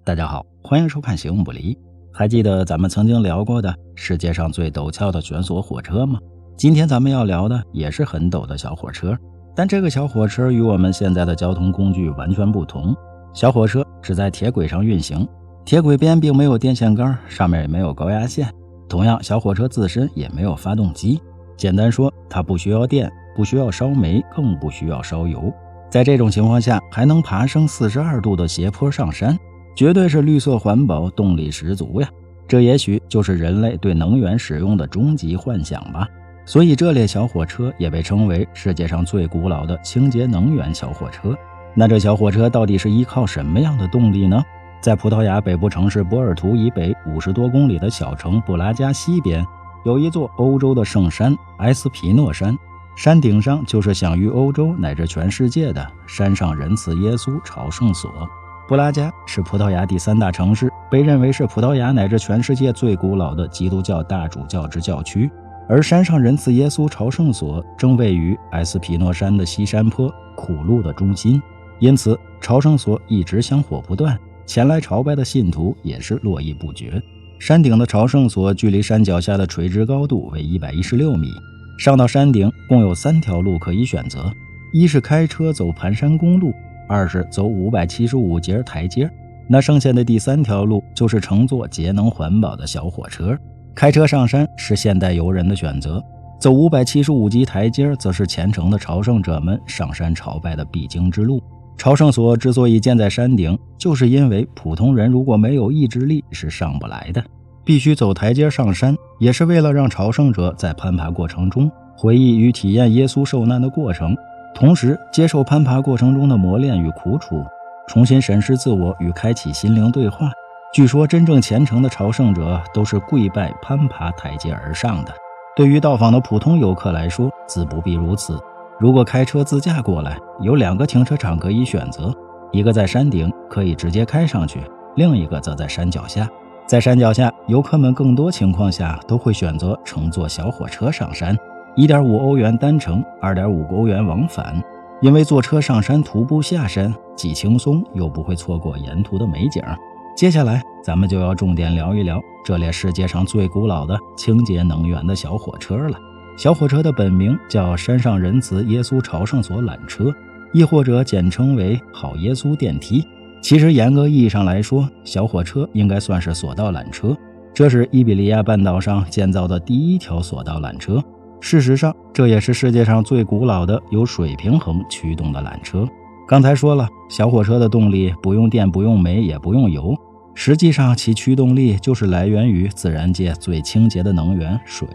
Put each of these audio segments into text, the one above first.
大家好，欢迎收看行不离。还记得咱们曾经聊过的世界上最陡峭的卷锁火车吗？今天咱们要聊的也是很陡的小火车，但这个小火车与我们现在的交通工具完全不同。小火车只在铁轨上运行，铁轨边并没有电线杆，上面也没有高压线。同样，小火车自身也没有发动机。简单说，它不需要电，不需要烧煤，更不需要烧油。在这种情况下，还能爬升42度的斜坡上山，绝对是绿色环保，动力十足呀！这也许就是人类对能源使用的终极幻想吧。所以这列小火车也被称为世界上最古老的清洁能源小火车。那这小火车到底是依靠什么样的动力呢？在葡萄牙北部城市波尔图以北50多公里的小城布拉加西边，有一座欧洲的圣山埃斯皮诺山，山顶上就是享誉欧洲乃至全世界的山上仁慈耶稣朝圣所。布拉加是葡萄牙第3大城市，被认为是葡萄牙乃至全世界最古老的基督教大主教之教区。而山上仁慈耶稣朝圣所正位于埃斯皮诺山的西山坡苦路的中心，因此朝圣所一直香火不断，前来朝拜的信徒也是络绎不绝。山顶的朝圣所距离山脚下的垂直高度为116米，上到山顶共有3条路可以选择，一是开车走盘山公路，二是走575节台阶，那剩下的第3条路就是乘坐节能环保的小火车。开车上山是现代游人的选择，走575级台阶则是虔诚的朝圣者们上山朝拜的必经之路。朝圣所之所以建在山顶，就是因为普通人如果没有意志力是上不来的，必须走台阶上山，也是为了让朝圣者在攀爬过程中回忆与体验耶稣受难的过程，同时接受攀爬过程中的磨练与苦楚，重新审视自我与开启心灵对话。据说真正虔诚的朝圣者都是跪拜攀爬台阶而上的。对于到访的普通游客来说，自不必如此。如果开车自驾过来，有2个停车场可以选择，一个在山顶，可以直接开上去，另一个则在山脚下。在山脚下，游客们更多情况下都会选择乘坐小火车上山，1.5欧元单程，2.5欧元往返。因为坐车上山徒步下山既轻松又不会错过沿途的美景。接下来咱们就要重点聊一聊这列世界上最古老的清洁能源的小火车了。小火车的本名叫山上仁慈耶稣朝圣所缆车，亦或者简称为好耶稣电梯。其实严格意义上来说，小火车应该算是索道缆车，这是伊比利亚半岛上建造的第1条索道缆车。事实上，这也是世界上最古老的由水平衡驱动的缆车。刚才说了，小火车的动力不用电，不用煤，也不用油，实际上其驱动力就是来源于自然界最清洁的能源水，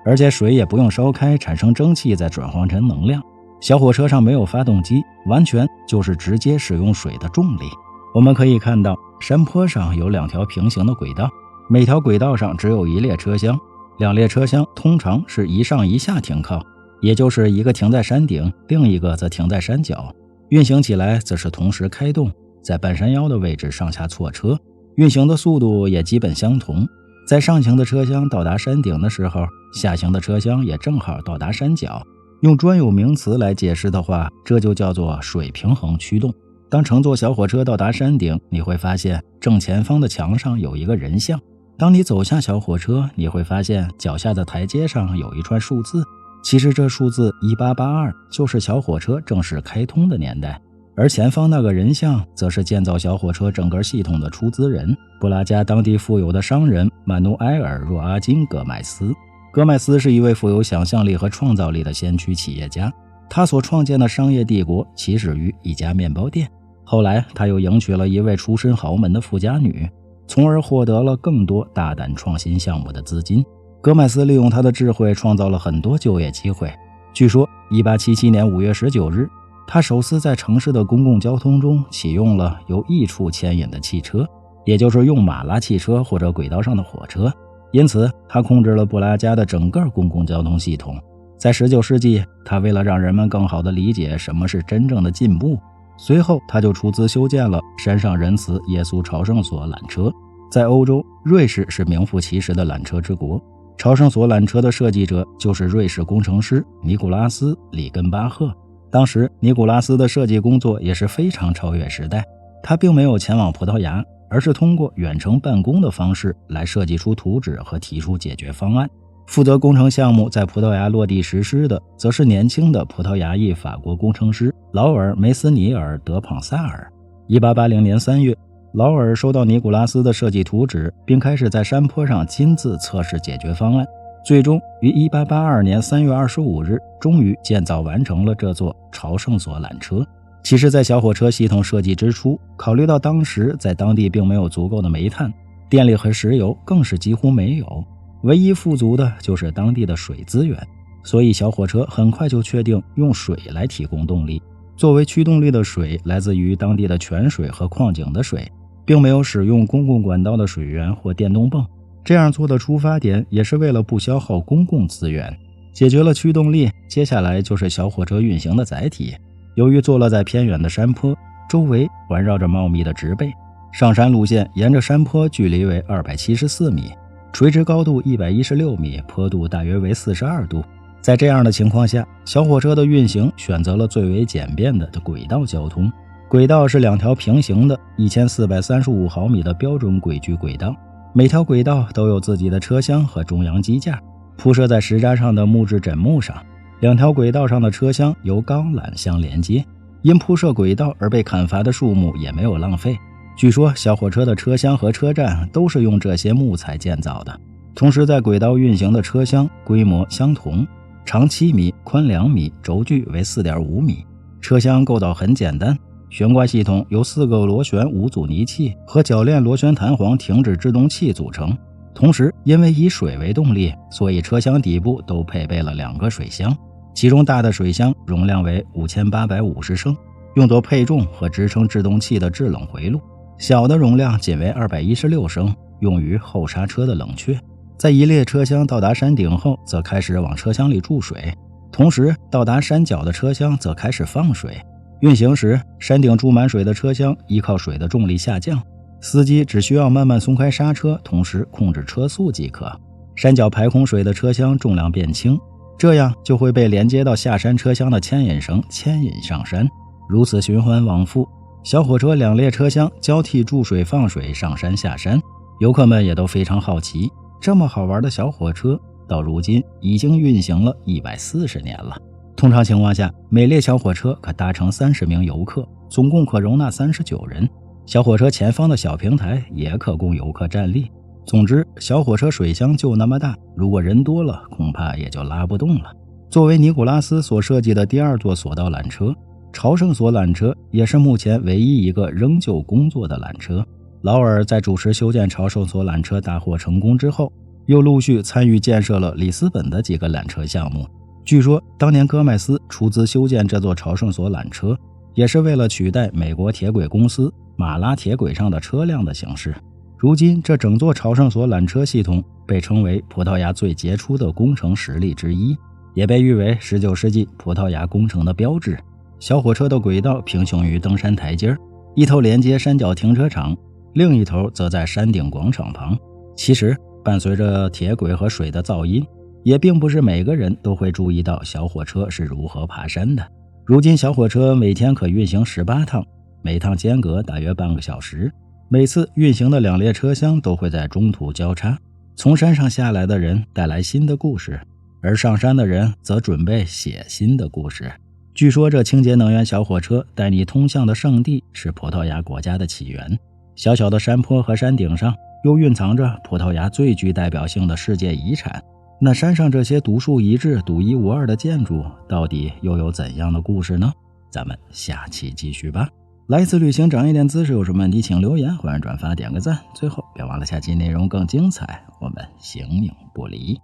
而且水也不用烧开产生蒸汽再转换成能量。小火车上没有发动机，完全就是直接使用水的重力。我们可以看到山坡上有2条平行的轨道，每条轨道上只有1列车厢，2列车厢通常是一上一下停靠，也就是一个停在山顶，另一个则停在山脚。运行起来则是同时开动，在半山腰的位置上下错车，运行的速度也基本相同。在上行的车厢到达山顶的时候，下行的车厢也正好到达山脚。用专有名词来解释的话，这就叫做水平衡驱动。当乘坐小火车到达山顶，你会发现正前方的墙上有一个人像。当你走下小火车，你会发现脚下的台阶上有一串数字，其实这数字1882就是小火车正式开通的年代。而前方那个人像则是建造小火车整个系统的出资人，布拉加当地富有的商人曼努埃尔·若阿金·戈麦斯。戈麦斯是一位富有想象力和创造力的先驱企业家，他所创建的商业帝国起始于一家面包店，后来他又迎娶了一位出身豪门的富家女，从而获得了更多大胆创新项目的资金。戈麦斯利用他的智慧创造了很多就业机会。据说1877年5月19日，他首次在城市的公共交通中启用了由一处牵引的汽车，也就是用马拉汽车或者轨道上的火车。因此他控制了布拉加的整个公共交通系统。在19世纪，他为了让人们更好地理解什么是真正的进步，随后他就出资修建了山上仁慈耶稣朝圣所缆车。在欧洲，瑞士是名副其实的缆车之国，朝圣所缆车的设计者就是瑞士工程师尼古拉斯·里根巴赫。当时尼古拉斯的设计工作也是非常超越时代，他并没有前往葡萄牙，而是通过远程办公的方式来设计出图纸和提出解决方案。负责工程项目在葡萄牙落地实施的，则是年轻的葡萄牙裔法国工程师劳尔·梅斯尼尔·德庞萨尔。1880年3月，劳尔收到尼古拉斯的设计图纸，并开始在山坡上亲自测试解决方案，最终于1882年3月25日终于建造完成了这座朝圣索缆车。其实在小火车系统设计之初，考虑到当时在当地并没有足够的煤炭，电力和石油更是几乎没有，唯一富足的就是当地的水资源，所以小火车很快就确定用水来提供动力。作为驱动力的水来自于当地的泉水和矿井的水，并没有使用公共管道的水源或电动泵。这样做的出发点也是为了不消耗公共资源。解决了驱动力，接下来就是小火车运行的载体。由于坐落在偏远的山坡，周围环绕着茂密的植被，上山路线沿着山坡距离为274米，垂直高度116米，坡度大约为42度。在这样的情况下，小火车的运行选择了最为简便的轨道交通。轨道是2条平行的1435毫米的标准轨距轨道，每条轨道都有自己的车厢和中央机架，铺设在石渣上的木质枕木上。2条轨道上的车厢由钢缆相连接，因铺设轨道而被砍伐的树木也没有浪费。据说小火车的车厢和车站都是用这些木材建造的。同时在轨道运行的车厢规模相同，长7米，宽2米，轴距为4.5米。车厢构造很简单，悬挂系统由4个螺旋无阻尼器和铰链螺旋弹簧停止制动器组成。同时因为以水为动力，所以车厢底部都配备了2个水箱，其中大的水箱容量为5850升，用作配重和支撑制动器的制冷回路，小的容量仅为216升，用于后刹车的冷却。在一列车厢到达山顶后，则开始往车厢里注水，同时到达山脚的车厢则开始放水。运行时，山顶注满水的车厢依靠水的重力下降，司机只需要慢慢松开刹车，同时控制车速即可。山脚排空水的车厢重量变轻，这样就会被连接到下山车厢的牵引绳牵引上山，如此循环往复。小火车2列车厢交替注水放水，上山下山。游客们也都非常好奇，这么好玩的小火车到如今已经运行了140年了。通常情况下，每列小火车可搭乘30名游客，总共可容纳39人。小火车前方的小平台也可供游客站立。总之，小火车水箱就那么大，如果人多了，恐怕也就拉不动了。作为尼古拉斯所设计的第2座索道缆车，朝圣索缆车也是目前唯一一个仍旧工作的缆车。劳尔在主持修建朝圣索缆车大获成功之后，又陆续参与建设了里斯本的几个缆车项目。据说当年戈麦斯出资修建这座朝圣索缆车，也是为了取代美国铁轨公司马拉铁轨上的车辆的形式。如今这整座朝圣索缆车系统被称为葡萄牙最杰出的工程实力之一，也被誉为19世纪葡萄牙工程的标志。小火车的轨道平行于登山台阶，一头连接山脚停车场，另一头则在山顶广场旁。其实伴随着铁轨和水的噪音，也并不是每个人都会注意到小火车是如何爬山的。如今小火车每天可运行18趟，每趟间隔大约半个小时，每次运行的2列车厢都会在中途交叉。从山上下来的人带来新的故事，而上山的人则准备写新的故事。据说这清洁能源小火车带你通向的圣地是葡萄牙国家的起源。小小的山坡和山顶上又蕴藏着葡萄牙最具代表性的世界遗产。那山上这些独树一帜、独一无二的建筑，到底又有怎样的故事呢？咱们下期继续吧。来次旅行长一点姿势，有什么问题请留言，欢迎转发点个赞。最后别忘了下期内容更精彩，我们形影不离。